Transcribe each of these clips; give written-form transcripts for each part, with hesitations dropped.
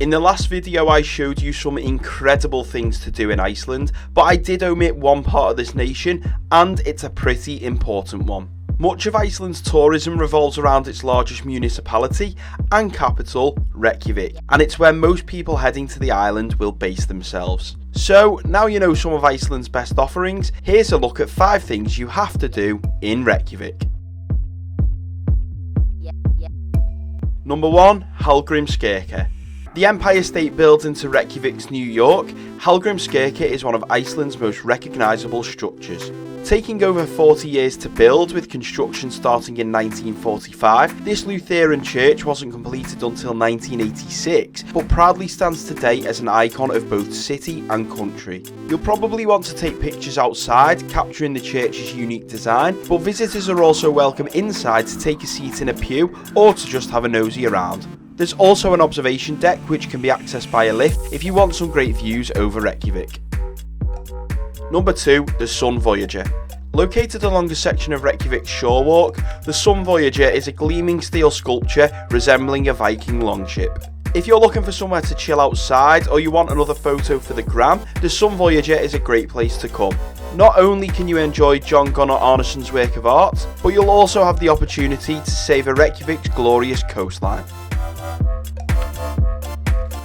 In the last video I showed you some incredible things to do in Iceland, but I did omit one part of this nation, and it's a pretty important one. Much of Iceland's tourism revolves around its largest municipality and capital, Reykjavik, and it's where most people heading to the island will base themselves. So, now you know some of Iceland's best offerings, here's a look at 5 things you have to do in Reykjavik. Number 1. Hallgrimskirkja. The Empire State Building to Reykjavik's New York, Hallgrimskirkja is one of Iceland's most recognisable structures. Taking over 40 years to build, with construction starting in 1945, this Lutheran church wasn't completed until 1986, but proudly stands today as an icon of both city and country. You'll probably want to take pictures outside, capturing the church's unique design, but visitors are also welcome inside to take a seat in a pew or to just have a nosy around. There's also an observation deck which can be accessed by a lift if you want some great views over Reykjavik. Number 2. The Sun Voyager. Located along a section of Reykjavik's shore walk, the Sun Voyager is a gleaming steel sculpture resembling a Viking longship. If you're looking for somewhere to chill outside or you want another photo for the gram, the Sun Voyager is a great place to come. Not only can you enjoy John Gunnar Arnesson's work of art, but you'll also have the opportunity to savour Reykjavik's glorious coastline.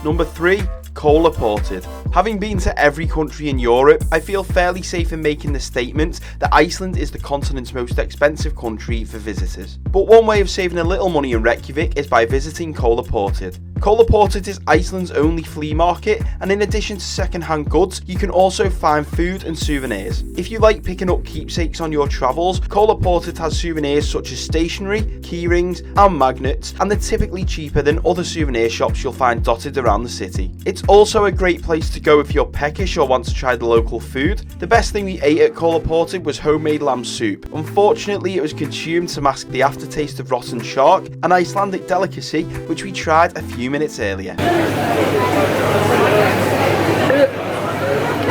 Number 3. Kolaportid. Having been to every country in Europe, I feel fairly safe in making the statement that Iceland is the continent's most expensive country for visitors. But one way of saving a little money in Reykjavik is by visiting Kolaportid. Kolaportid is Iceland's only flea market, and in addition to second-hand goods, you can also find food and souvenirs. If you like picking up keepsakes on your travels, Kolaportid has souvenirs such as stationery, keyrings and magnets, and they're typically cheaper than other souvenir shops you'll find dotted around the city. It's also a great place to go if you're peckish or want to try the local food. The best thing we ate at Kolaportid was homemade lamb soup. Unfortunately, it was consumed to mask the aftertaste of rotten shark, an Icelandic delicacy which we tried a few minutes earlier. Are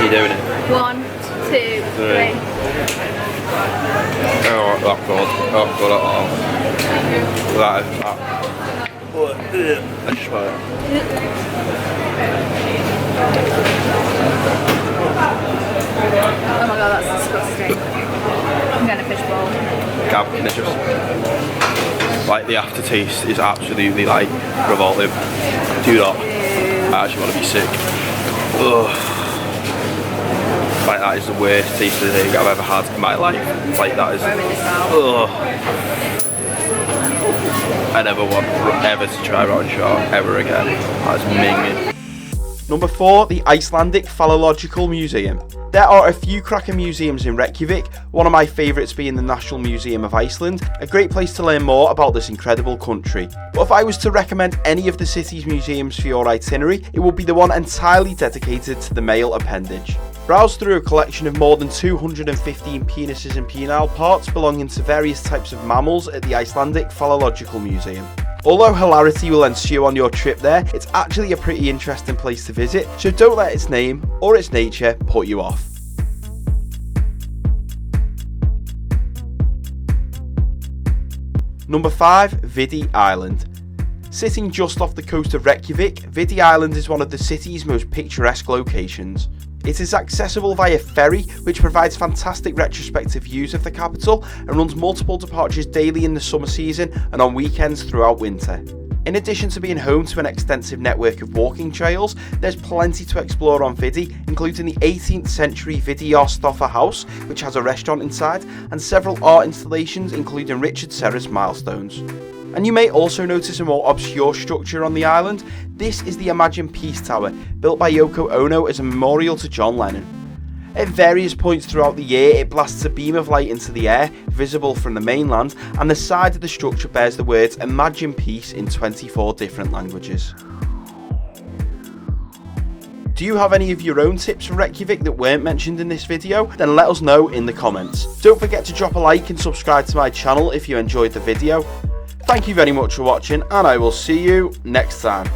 you doing it? 1, 2, 3. Oh, that's good. That's good at all. That is that. I just want it. Oh my god, that's disgusting. I'm getting a fishbowl. Gab, can it just... Like, the aftertaste is absolutely, like, revolting. Do not. I actually want to be sick. Ugh. Like, that is the worst tasting thing I've ever had in my life. Like, that is... Ugh. I never want ever to try rotten shark ever again. That's minging. Number 4. The Icelandic Phallological Museum. There are a few cracker museums in Reykjavik, one of my favourites being the National Museum of Iceland, a great place to learn more about this incredible country. But if I was to recommend any of the city's museums for your itinerary, it would be the one entirely dedicated to the male appendage. Browse through a collection of more than 215 penises and penile parts belonging to various types of mammals at the Icelandic Phallological Museum. Although hilarity will ensue on your trip there, it's actually a pretty interesting place to visit, so don't let its name or its nature put you off. Number 5. Videy Island. Sitting just off the coast of Reykjavik, Videy Island is one of the city's most picturesque locations. It is accessible via ferry, which provides fantastic retrospective views of the capital and runs multiple departures daily in the summer season and on weekends throughout winter. In addition to being home to an extensive network of walking trails, there's plenty to explore on Videy, including the 18th century Videyjarðarstofur house, which has a restaurant inside, and several art installations including Richard Serra's milestones. And you may also notice a more obscure structure on the island. This is the Imagine Peace Tower, built by Yoko Ono as a memorial to John Lennon. At various points throughout the year, it blasts a beam of light into the air, visible from the mainland, and the side of the structure bears the words Imagine Peace in 24 different languages. Do you have any of your own tips for Reykjavik that weren't mentioned in this video? Then let us know in the comments. Don't forget to drop a like and subscribe to my channel if you enjoyed the video. Thank you very much for watching, and I will see you next time.